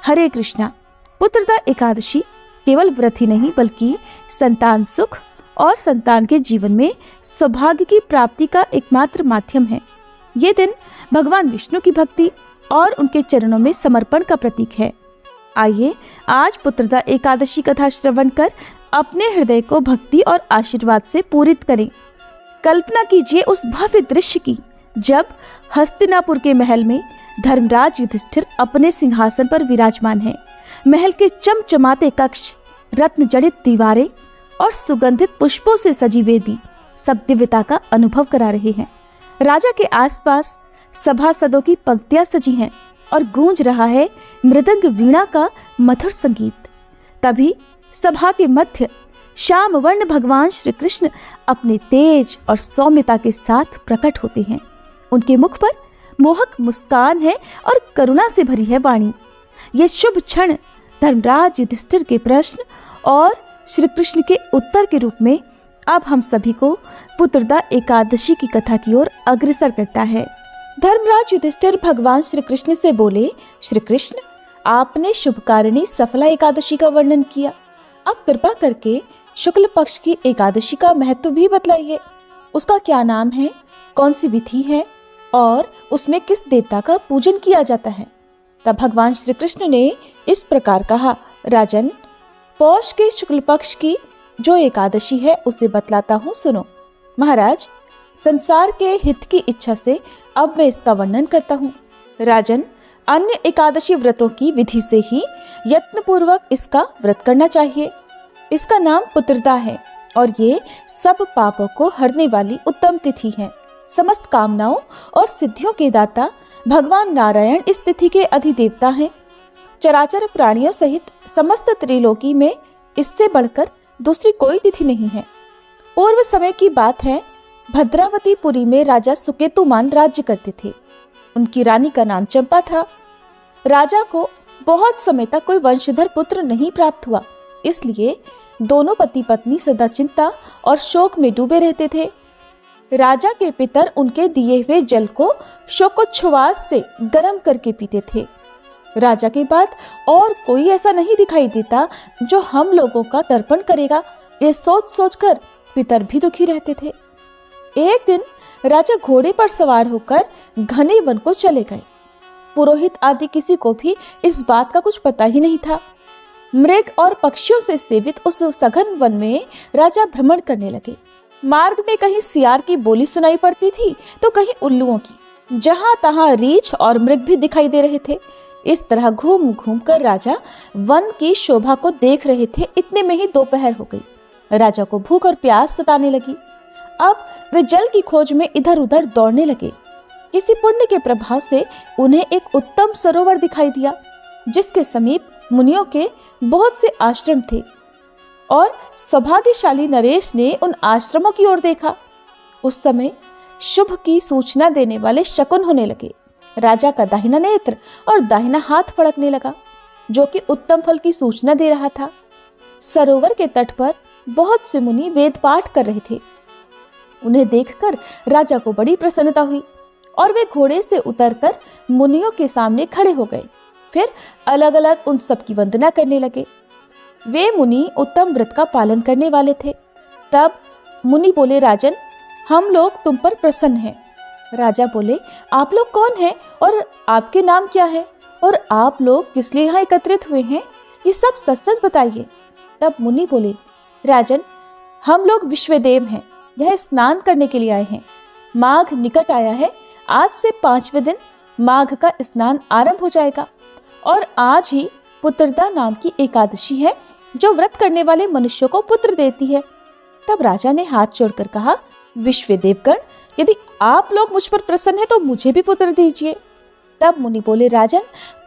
हरे कृष्णा। पुत्रदा एकादशी केवल व्रत ही नहीं बल्कि संतान सुख और संतान के जीवन में सौभाग्य की प्राप्ति का एकमात्र माध्यम है। ये दिन भगवान विष्णु की भक्ति और उनके चरणों में समर्पण का प्रतीक है। आइए आज पुत्रदा एकादशी कथा श्रवण कर अपने हृदय को भक्ति और आशीर्वाद से पूरित करें। कल्पना कीजिए उस भव्य दृश्य की जब हस्तिनापुर के महल में धर्मराज युधिष्ठिर अपने सिंहासन पर विराजमान है। महल के चमचमाते कक्ष, रत्न जड़ित दीवारें और सुगंधित पुष्पों से सजी वेदी सब दिव्यता का अनुभव करा रहे हैं। राजा के आसपास सभासदों की पंक्तियां सजी हैं और गूंज रहा है मृदंग वीणा का मधुर संगीत। तभी सभा के मध्य श्याम वर्ण भगवान श्री कृष्ण अपने तेज और सौम्यता के साथ प्रकट होते हैं। उनके मुख पर मोहक मुस्कान है और करुणा से भरी है वाणी। ये शुभ क्षण धर्मराज युधिष्ठिर के प्रश्न और श्री कृष्ण के उत्तर के रूप में अब हम सभी को पुत्रदा एकादशी की कथा की ओर अग्रसर करता है। धर्मराज युधिष्ठिर भगवान श्री कृष्ण से बोले, श्री कृष्ण, आपने शुभकारिणी सफला एकादशी का वर्णन किया। अब कृपा करके शुक्ल पक्ष की एकादशी का महत्व भी बतलाइए। उसका क्या नाम है, कौन सी विधि है और उसमें किस देवता का पूजन किया जाता है। तब भगवान श्री कृष्ण ने इस प्रकार कहा, राजन, पौष के शुक्ल पक्ष की जो एकादशी है उसे बतलाता हूँ, सुनो। महाराज, संसार के हित की इच्छा से अब मैं इसका वर्णन करता हूँ। राजन, अन्य एकादशी व्रतों की विधि से ही यत्नपूर्वक इसका व्रत करना चाहिए। इसका नाम पुत्रदा है और ये सब पापों को हरने वाली उत्तम तिथि है। समस्त कामनाओं और सिद्धियों के दाता भगवान नारायण इस तिथि के अधिदेवता हैं। चराचर प्राणियों सहित समस्त त्रिलोकी में इससे बढ़कर दूसरी कोई तिथि नहीं है। पूर्व समय की बात है, भद्रावतीपुरी में राजा सुकेतुमान राज्य करते थे। उनकी रानी का नाम चंपा था। राजा को बहुत समय तक कोई वंशधर पुत्र नहीं प्राप्त हुआ, इसलिए दोनों पति पत्नी सदा चिंता और शोक में डूबे रहते थे। राजा के पितर उनके दिए हुए जल को शोकोच्छ्वास से गर्म करके पीते थे। राजा के बाद और कोई ऐसा नहीं दिखाई देता जो हम लोगों का तर्पण करेगा, ये सोच सोचकर पितर भी दुखी रहते थे। एक दिन राजा घोड़े पर सवार होकर घने वन को चले गए। पुरोहित आदि किसी को भी इस बात का कुछ पता ही नहीं था। मृग और पक्षियों से सेवित उस सघन वन में राजा भ्रमण करने लगे। मार्ग में कहीं सियार की बोली सुनाई पड़ती थी तो कहीं उल्लुओं की। जहां तहां रीछ और मृग भी दिखाई दे रहे थे। इस तरह घूम घूम कर राजा वन की शोभा को देख रहे थे। इतने में ही दोपहर हो गई। राजा को भूख और प्यास सताने लगी। अब वे जल की खोज में इधर उधर दौड़ने लगे। किसी पुण्य के प्रभाव से उन्हें एक उत्तम सरोवर दिखाई दिया, जिसके समीप मुनियों के बहुत से आश्रम थे और सौभाग्यशाली नरेश ने उन आश्रमों की ओर देखा। उस समय शुभ की सूचना देने वाले शकुन होने लगे। राजा का दाहिना नेत्र और दाहिना हाथ फड़कने लगा, जो कि उत्तम फल की सूचना दे रहा था। सरोवर के तट पर बहुत से मुनि वेद पाठ कर रहे थे। उन्हें देखकर राजा को बड़ी प्रसन्नता हुई और वे घोड़े से उतरकर मुनियों के सामने खड़े हो गए। फिर अलग अलग उन सब की वंदना करने लगे। वे मुनि उत्तम व्रत का पालन करने वाले थे। तब मुनि बोले, राजन, हम लोग तुम पर प्रसन्न हैं। राजा बोले, आप लोग कौन हैं और आपके नाम क्या है और आप लोग किस लिए यहाँ एकत्रित हुए हैं, ये सब सच सच बताइए। तब मुनि बोले, राजन, हम लोग विश्वदेव हैं, यह स्नान करने के लिए आए हैं। माघ निकट आया है। आज से 5वें दिन माघ का स्नान आरंभ हो जाएगा और आज ही पुत्रदा नाम की एकादशी है, जो व्रत करने वाले मनुष्यों को पुत्र देती है। तब राजा ने हाथ जोड़कर कहा, विश्वदेवगण, यदि आप लोग मुझ पर प्रसन्न हैं तो मुझे भी पुत्र दीजिए। तब मुनि बोले, राजन,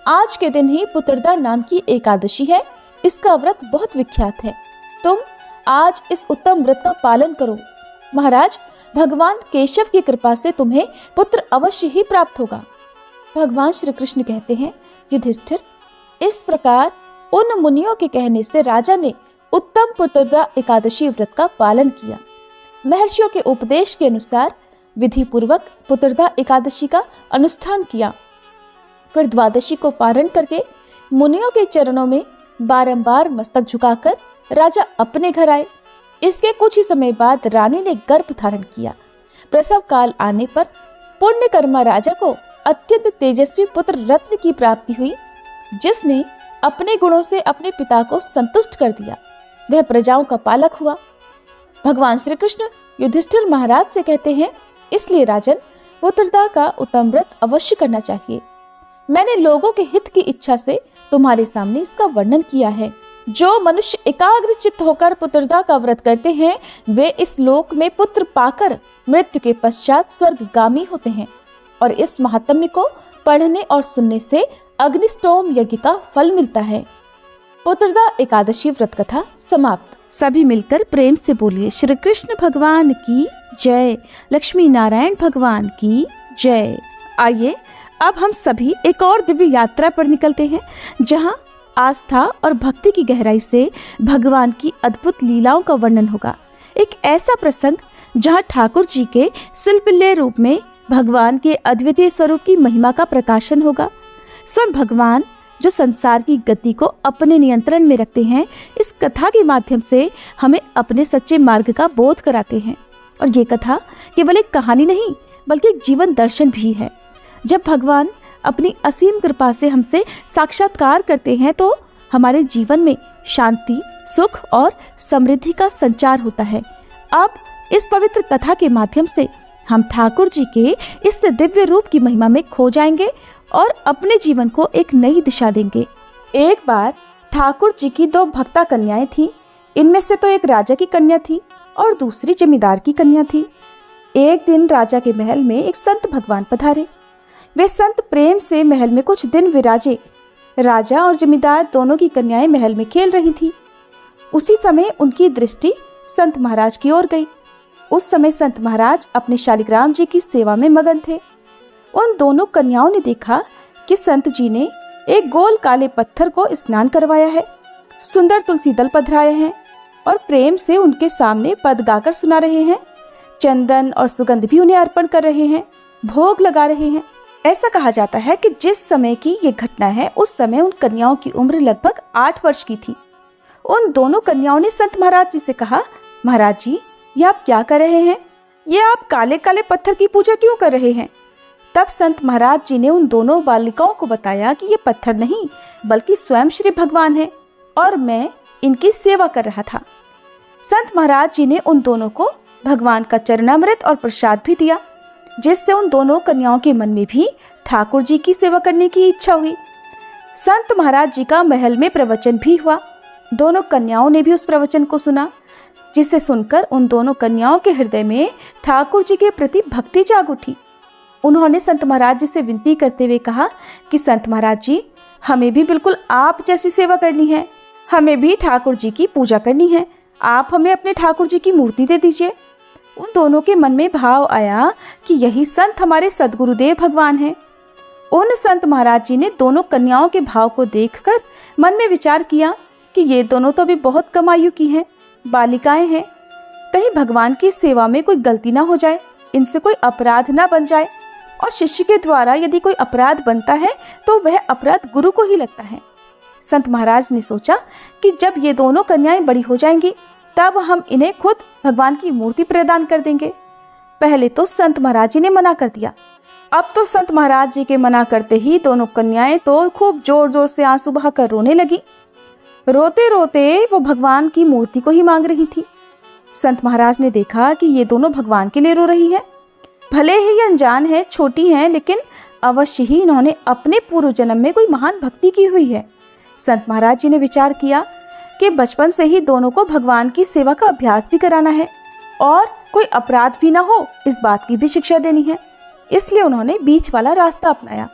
आज के दिन ही पुत्रदा नाम की एकादशी है। इसका व्रत बहुत विख्यात है। तुम आज इस उत्तम व्रत का पालन करो। महाराज, भगवान केशव की कृपा से तुम्हें पुत्र अवश्य ही प्राप्त होगा। भगवान श्री कृष्ण कहते हैं, युधिष्ठिर, इस प्रकार उन मुनियों के कहने से राजा ने उत्तम पुत्रदा एकादशी व्रत का पालन किया। महर्षियों के उपदेश के अनुसार विधि पूर्वक पुत्रदा एकादशी का अनुष्ठान किया। फिर द्वादशी को पारण करके मुनियों के चरणों में बारंबार मस्तक झुकाकर राजा अपने घर आए। इसके कुछ ही समय बाद रानी ने गर्भ धारण किया। प्रसव काल आने पर पुण्यकर्मा राजा को अत्यंत तेजस्वी पुत्र रत्न की प्राप्ति हुई, जिसने अपने गुणों से अपने पिता को संतुष्ट कर दिया। वह प्रजाओं का पालक हुआ। भगवान श्री कृष्ण युधिष्ठिर महाराज से कहते हैं, इसलिए राजन, पुत्रदा का उत्तम व्रत अवश्य करना चाहिए। मैंने लोगों के हित की इच्छा से तुम्हारे सामने इसका वर्णन किया है। जो मनुष्य एकाग्र चित्त होकर पुत्रदा का व्रत करते हैं, वे इस लोक में पुत्र पाकर मृत्यु के पश्चात स्वर्गगामी होते हैं। और इस महात्म्य को पढ़ने और सुनने से अग्निष्टोम यज्ञ का फल मिलता है। पुत्रदा एकादशी व्रत कथा समाप्त। सभी मिलकर प्रेम से बोलिए, श्री कृष्ण भगवान की जय, लक्ष्मी नारायण भगवान की जय। आइए अब हम सभी एक और दिव्य यात्रा पर निकलते हैं, जहां आस्था और भक्ति की गहराई से भगवान की अद्भुत लीलाओं का वर्णन होगा। एक ऐसा प्रसंग जहां ठाकुर जी के शिल्पल्य रूप में भगवान के अद्वितीय स्वरूप की महिमा का प्रकाशन होगा। स्वयं भगवान जो संसार की गति को अपने नियंत्रण में रखते हैं, इस कथा के माध्यम से हमें अपने सच्चे मार्ग का बोध कराते हैं। और ये कथा केवल एक कहानी नहीं, बल्कि एक जीवन दर्शन भी है। जब भगवान अपनी असीम कृपा से हमसे साक्षात्कार करते हैं, तो हमारे जीवन में शांति, सुख और समृद्धि का संचार होता है। अब इस पवित्र कथा के माध्यम से हम ठाकुर जी के इस दिव्य रूप की महिमा में खो जाएंगे और अपने जीवन को एक नई दिशा देंगे। एक बार ठाकुर जी की दो भक्ता कन्याएं थीं। इनमें से तो एक राजा की कन्या थी और दूसरी जमींदार की कन्या थी। एक दिन राजा के महल में एक संत भगवान पधारे। वे संत प्रेम से महल में कुछ दिन विराजे। राजा और जमींदार दोनों की कन्याएं महल में खेल रही थी। उसी समय उनकी दृष्टि संत महाराज की ओर गई। उस समय संत महाराज अपने शालिग्राम जी की सेवा में मगन थे। उन दोनों कन्याओं ने देखा कि संत जी ने एक गोल काले पत्थर को स्नान करवाया है, सुंदर तुलसी दल पधराए हैं और प्रेम से उनके सामने पद गाकर सुना रहे हैं। चंदन और सुगंध भी उन्हें अर्पण कर रहे हैं, भोग लगा रहे हैं। ऐसा कहा जाता है कि जिस समय की ये घटना है, उस समय उन कन्याओं की उम्र लगभग 8 वर्ष की थी। उन दोनों कन्याओं ने संत महाराज जी से कहा, महाराज जी, ये आप क्या कर रहे हैं? ये आप काले काले पत्थर की पूजा क्यों कर रहे हैं? तब संत महाराज जी ने उन दोनों बालिकाओं को बताया कि ये पत्थर नहीं, बल्कि स्वयं श्री भगवान है और मैं इनकी सेवा कर रहा था। संत महाराज जी ने उन दोनों को भगवान का चरणामृत और प्रसाद भी दिया, जिससे उन दोनों कन्याओं के मन में भी ठाकुर जी की सेवा करने की इच्छा हुई। संत महाराज जी का महल में प्रवचन भी हुआ। दोनों कन्याओं ने भी उस प्रवचन को सुना, जिसे सुनकर उन दोनों कन्याओं के हृदय में ठाकुर जी के प्रति भक्ति जाग उठी। उन्होंने संत महाराज जी से विनती करते हुए कहा कि संत महाराज जी, हमें भी बिल्कुल आप जैसी सेवा करनी है, हमें भी ठाकुर जी की पूजा करनी है। आप हमें अपने ठाकुर जी की मूर्ति दे दीजिए। उन दोनों के मन में भाव आया कि यही संत हमारे सद्गुरुदेव भगवान हैं। उन संत महाराज जी ने दोनों कन्याओं के भाव को देखकर मन में विचार किया कि ये दोनों तो अभी बहुत कम आयु की हैं, बालिकाएं हैं, कहीं भगवान की सेवा में कोई गलती ना हो जाए, इनसे कोई अपराध ना बन जाए, और शिष्य के द्वारा यदि कोई अपराध बनता है तो वह अपराध गुरु को ही लगता है। संत महाराज ने सोचा कि जब ये दोनों कन्याएं बड़ी हो जाएंगी, तब हम इन्हें खुद भगवान की मूर्ति प्रदान कर देंगे। पहले तो संत महाराज जी ने मना कर दिया। अब तो संत महाराज जी के मना करते ही दोनों कन्याएं तो खूब जोर जोर से आंसू बहाकर रोने लगी। रोते रोते वो भगवान की मूर्ति को ही मांग रही थी। संत महाराज ने देखा कि ये दोनों भगवान के लिए रो रही है। भले ही ये अनजान है, छोटी हैं, लेकिन अवश्य ही इन्होंने अपने पूर्व जन्म में कोई महान भक्ति की हुई है। संत महाराज जी ने विचार किया कि बचपन से ही दोनों को भगवान की सेवा का अभ्यास भी कराना है और कोई अपराध भी ना हो, इस बात की भी शिक्षा देनी है। इसलिए उन्होंने बीच वाला रास्ता अपनाया।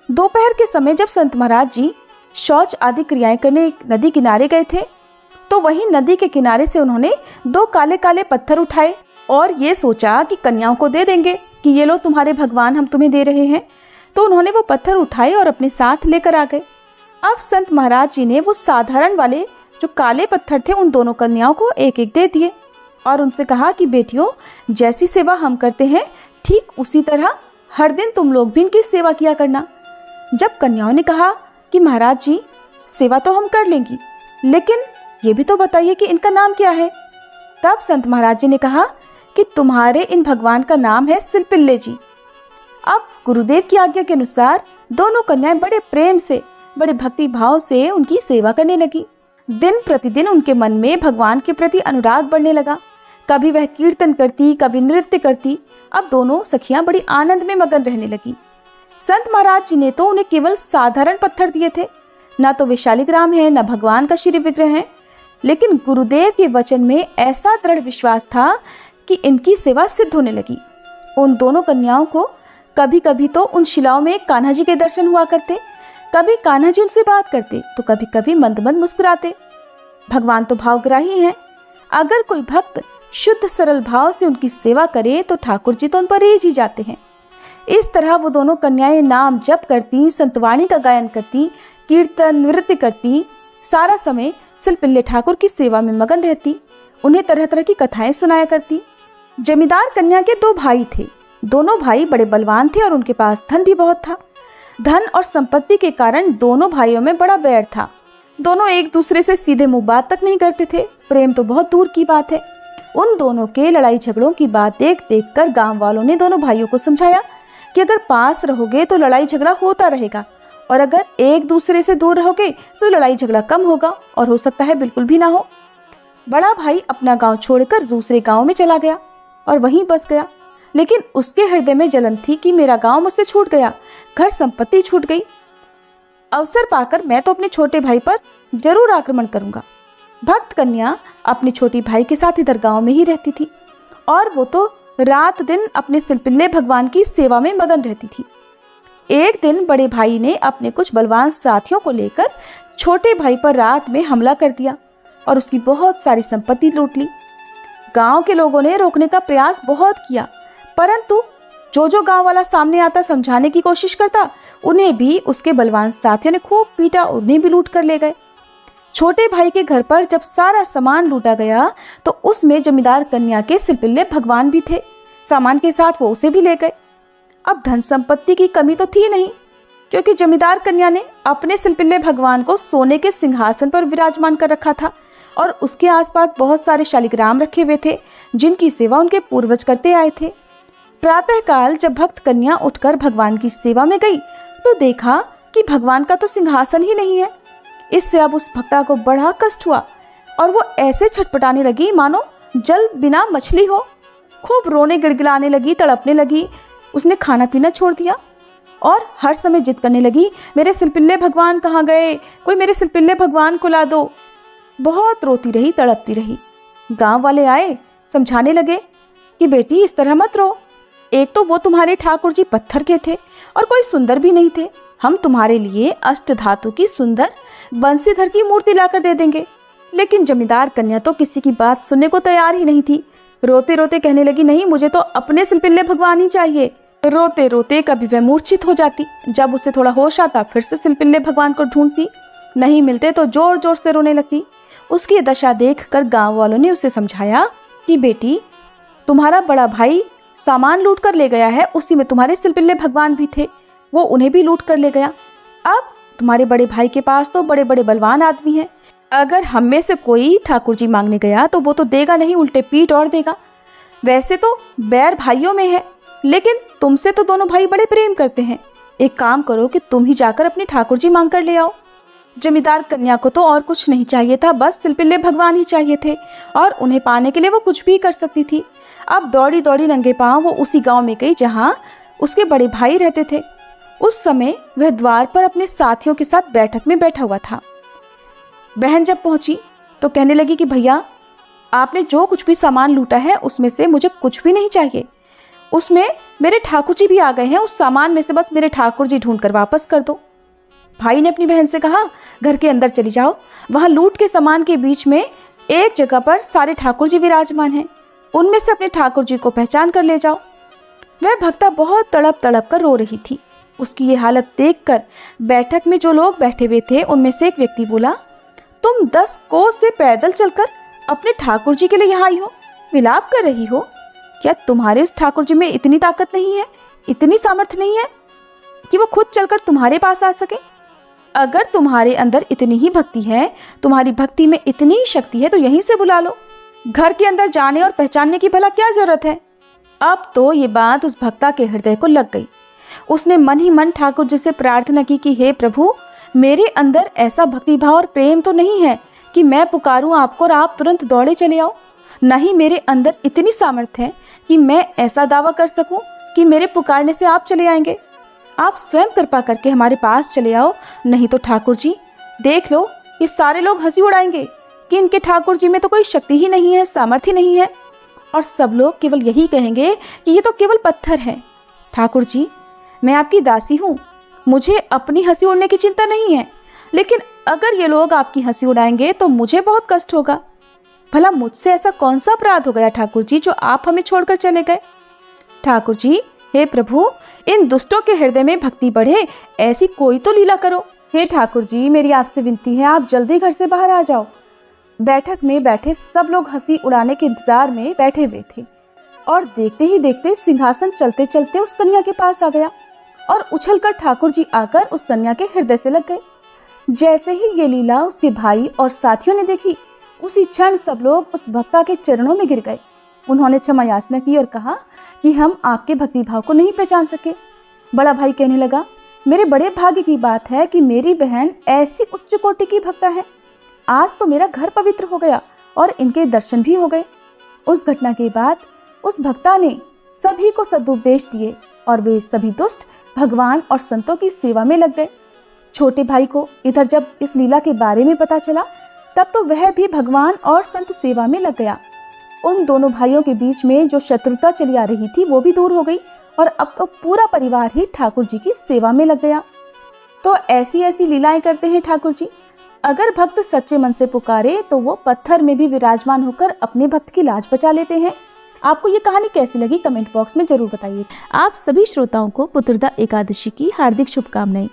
दोपहर के समय जब संत महाराज जी शौच आदि क्रियाएं करने नदी किनारे गए थे, तो वहीं नदी के किनारे से उन्होंने 2 काले काले पत्थर उठाए और ये सोचा कि कन्याओं को दे देंगे कि ये लो तुम्हारे भगवान, हम तुम्हें दे रहे हैं। तो उन्होंने वो पत्थर उठाए और अपने साथ लेकर आ गए। अब संत महाराज जी ने वो साधारण वाले जो काले पत्थर थे उन दोनों कन्याओं को एक एक दे दिए और उनसे कहा कि बेटियों, जैसी सेवा हम करते हैं ठीक उसी तरह हर दिन तुम लोग भी इनकी सेवा किया करना। जब कन्याओं ने कहा कि महाराज जी, सेवा तो हम कर लेंगी, लेकिन ये भी तो बताइए कि इनका नाम क्या है। तब संत महाराज जी ने कहा कि तुम्हारे इन भगवान का नाम है सिलपिल्ले जी। अब गुरुदेव की आज्ञा के अनुसार दोनों कन्याएं बड़े प्रेम से, बड़े भक्ति भाव से उनकी सेवा करने लगी। दिन प्रतिदिन उनके मन में भगवान के प्रति अनुराग बढ़ने लगा। कभी वह कीर्तन करती, कभी नृत्य करती। अब दोनों सखियां बड़ी आनंद में मगन रहने लगी। संत महाराज जी ने तो उन्हें केवल साधारण पत्थर दिए थे, ना तो वे शालिग्राम है, न भगवान का श्री विग्रह है, लेकिन गुरुदेव के वचन में ऐसा दृढ़ विश्वास था कि इनकी सेवा सिद्ध होने लगी। उन दोनों कन्याओं को कभी कभी तो उन शिलाओं में कान्हा जी के दर्शन हुआ करते, कभी कान्हा जी उनसे बात करते, तो कभी कभी मंद मंद मुस्कुराते। भगवान तो भावग्राही हैं। अगर कोई भक्त शुद्ध सरल भाव से उनकी सेवा करे तो ठाकुर जी तो उन पर रीझ ही जाते हैं। इस तरह वो दोनों कन्याएं नाम जप करती, संतवाणी का गायन करती, कीर्तन नृत्य करती, सारा समय सिलपिल्ले ठाकुर की सेवा में मगन रहती, उन्हें तरह तरह की कथाएं सुनाया करती। जमींदार कन्या के 2 भाई थे। दोनों भाई बड़े बलवान थे और उनके पास धन भी बहुत था। धन और संपत्ति के कारण दोनों भाइयों में बड़ा बैर था। दोनों एक दूसरे से सीधे मुंह बात तक नहीं करते थे। प्रेम तो बहुत दूर की बात है। उन दोनों के लड़ाई झगड़ों की बात देख देख कर गाँव वालों ने दोनों भाइयों को समझाया कि अगर पास रहोगे तो लड़ाई झगड़ा होता रहेगा, और अगर एक दूसरे से दूर रहोगे तो लड़ाई झगड़ा कम होगा और हो सकता है बिल्कुल भी ना हो। बड़ा भाई अपना गांव छोड़कर दूसरे गांव में चला गया और वहीं बस गया, लेकिन उसके हृदय में जलन थी कि मेरा गांव मुझसे छूट गया, घर संपत्ति छूट गई। अवसर पाकर मैं तो अपने छोटे भाई पर जरूर आक्रमण करूंगा। भक्त कन्या अपने छोटी भाई के साथ इधर गांव में ही रहती थी और वो तो रात दिन अपने सिलपिल्ले भगवान की सेवा में मगन रहती थी। एक दिन बड़े भाई ने अपने कुछ बलवान साथियों को लेकर छोटे भाई पर रात में हमला कर दिया और उसकी बहुत सारी संपत्ति लूट ली। गांव के लोगों ने रोकने का प्रयास बहुत किया, परंतु जो गांव वाला सामने आता समझाने की कोशिश करता, उन्हें भी उसके बलवान साथियों ने खूब पीटा और उन्हें भी लूट कर ले गए। छोटे भाई के घर पर जब सारा सामान लूटा गया तो उसमें जमींदार कन्या के सिलपिल्ले भगवान भी थे। सामान के साथ वो उसे भी ले गए। अब धन संपत्ति की कमी तो थी नहीं, क्योंकि जमींदार कन्या ने अपने सिलपिल्ले भगवान को सोने के सिंहासन पर विराजमान कर रखा था और उसके आसपास बहुत सारे शालिग्राम रखे हुए थे जिनकी सेवा उनके पूर्वज करते आए थे। प्रातःकाल जब भक्त कन्या उठकर भगवान की सेवा में गई तो देखा कि भगवान का तो सिंहासन ही नहीं है। इससे अब उस भक्ता को बड़ा कष्ट हुआ और वो ऐसे छटपटाने लगी मानो जल बिना मछली हो। खूब रोने गिड़गिड़ाने लगी, तड़पने लगी। उसने खाना पीना छोड़ दिया और हर समय जिद करने लगी, मेरे सिलपिल्ले भगवान कहाँ गए, कोई मेरे सिलपिल्ले भगवान को ला दो। बहुत रोती रही, तड़पती रही। गांव वाले आए, समझाने लगे कि बेटी इस तरह मत रो। एक तो वो तुम्हारे ठाकुर जी पत्थर के थे और कोई सुंदर भी नहीं थे। हम तुम्हारे लिए अष्ट धातु की सुंदर बंसीधर की मूर्ति लाकर दे देंगे। लेकिन जमींदार कन्या तो किसी की बात सुनने को तैयार ही नहीं थी। रोते रोते कहने लगी, नहीं, मुझे तो अपने सिलपिल्ले भगवान ही चाहिए। रोते रोते कभी वह मूर्छित हो जाती, जब उसे थोड़ा होश आता फिर से सिलपिल्ले भगवान को ढूंढती, नहीं मिलते तो जोर जोर से रोने लगती। उसकी दशा देखकर गांव वालों ने उसे समझाया कि बेटी, तुम्हारा बड़ा भाई सामान लूट कर ले गया है, उसी में तुम्हारे सिलपिल्ले भगवान भी थे, वो उन्हें भी लूट कर ले गया। अब तुम्हारे बड़े भाई के पास तो बड़े बड़े बलवान आदमी हैं। अगर हम में से कोई ठाकुर जी मांगने गया तो वो तो देगा नहीं, उल्टे पीठ और देगा। वैसे तो बैर भाइयों में है, लेकिन तुमसे तो दोनों भाई बड़े प्रेम करते हैं। एक काम करो कि तुम ही जाकर अपने ठाकुर जी मांग कर ले आओ। जमींदार कन्या को तो और कुछ नहीं चाहिए था, बस सिलपिल्ले भगवान ही चाहिए थे और उन्हें पाने के लिए वो कुछ भी कर सकती थी। अब दौड़ी दौड़ी नंगे पांव वो उसी गांव में गई जहां उसके बड़े भाई रहते थे। उस समय वह द्वार पर अपने साथियों के साथ बैठक में बैठा हुआ था। बहन जब पहुंची तो कहने लगी कि भैया, आपने जो कुछ भी सामान लूटा है उसमें से मुझे कुछ भी नहीं चाहिए। उसमें मेरे ठाकुर जी भी आ गए हैं, उस सामान में से बस मेरे ठाकुर जी ढूंढ कर वापस कर दो। भाई ने अपनी बहन से कहा, घर के अंदर चली जाओ, वहां लूट के सामान के बीच में एक जगह पर सारे ठाकुर जी विराजमान हैं, उनमें से अपने ठाकुर जी को पहचान कर ले जाओ। वह भक्ता बहुत तड़प तड़प कर रो रही थी। उसकी ये हालत देखकर बैठक में जो लोग बैठे हुए थे उनमें से एक व्यक्ति बोला, तुम 10 कोस से पैदल चलकर अपने ठाकुर जी के लिए यहाँ आई हो, विलाप कर रही हो। क्या तुम्हारे उस ठाकुर जी में इतनी ताकत नहीं है, इतनी सामर्थ्य नहीं है कि वो खुद चलकर तुम्हारे पास आ सके? अगर तुम्हारे अंदर इतनी ही भक्ति है, तुम्हारी भक्ति में इतनी ही शक्ति है, तो यहीं से बुला लो। घर के अंदर जाने और पहचानने की भला क्या जरूरत है। अब तो ये बात उस भक्ता के हृदय को लग गई। उसने मन ही मन ठाकुर जी से प्रार्थना की कि हे प्रभु, मेरे अंदर ऐसा भक्तिभाव और प्रेम तो नहीं है कि मैं पुकारूं आपको और आप तुरंत दौड़े चले आओ। न ही मेरे अंदर इतनी सामर्थ्य है कि मैं ऐसा दावा कर सकूं कि मेरे पुकारने से आप चले आएंगे। आप स्वयं कृपा करके हमारे पास चले आओ, नहीं तो ठाकुर जी देख लो, ये सारे लोग हंसी उड़ाएंगे कि इनके ठाकुर जी में तो कोई शक्ति ही नहीं है, सामर्थ्य नहीं है, और सब लोग केवल यही कहेंगे कि ये तो केवल पत्थर है। ठाकुर जी, मैं आपकी दासी हूँ, मुझे अपनी हंसी उड़ने की चिंता नहीं है, लेकिन अगर ये लोग आपकी हंसी उड़ाएंगे तो मुझे बहुत कष्ट होगा। भला मुझसे ऐसा कौन सा अपराध हो गया ठाकुर जी जो आप हमें छोड़कर चले गए। ठाकुर जी, हे प्रभु, इन दुष्टों के हृदय में भक्ति बढ़े ऐसी कोई तो लीला करो। हे ठाकुर जी, मेरी आपसे विनती है, आप जल्दी घर से बाहर आ जाओ। बैठक में बैठे सब लोग हंसी उड़ाने के इंतजार में बैठे हुए थे और देखते ही देखते सिंहासन चलते चलते उस कन्या के पास आ गया और उछलकर ठाकुर जी आकर उस कन्या के हृदय से लग गए। जैसे ही ये लीला उसके भाई और साथियों ने देखी, उसी क्षण सब लोग उस भक्ता के चरणों में गिर गए। उन्होंने क्षमा याचना की और कहा कि हम आपके भक्तिभाव को नहीं पहचान सके। बड़ा भाई कहने लगा, मेरे बड़े भाग्य की बात है कि मेरी बहन ऐसी उच्च कोटि की भक्ता है। आज तो मेरा घर पवित्र हो गया और इनके दर्शन भी हो गए। उस घटना के बाद उस भक्ता ने सभी को सदुपदेश दिए और वे सभी दुष्ट भगवान और संतों की सेवा में लग गए। छोटे भाई को इधर जब इस लीला के बारे में पता चला, तब तो वह भी भगवान और संत सेवा में लग गया। उन दोनों भाइयों के बीच में जो शत्रुता चली आ रही थी वो भी दूर हो गई और अब तो पूरा परिवार ही ठाकुर जी की सेवा में लग गया। तो ऐसी ऐसी लीलाएं करते हैं ठाकुर जी। अगर भक्त सच्चे मन से पुकारे तो वो पत्थर में भी विराजमान होकर अपने भक्त की लाज बचा लेते हैं। आपको ये कहानी कैसी लगी कमेंट बॉक्स में जरूर बताइए। आप सभी श्रोताओं को पुत्रदा एकादशी की हार्दिक शुभकामनाएं।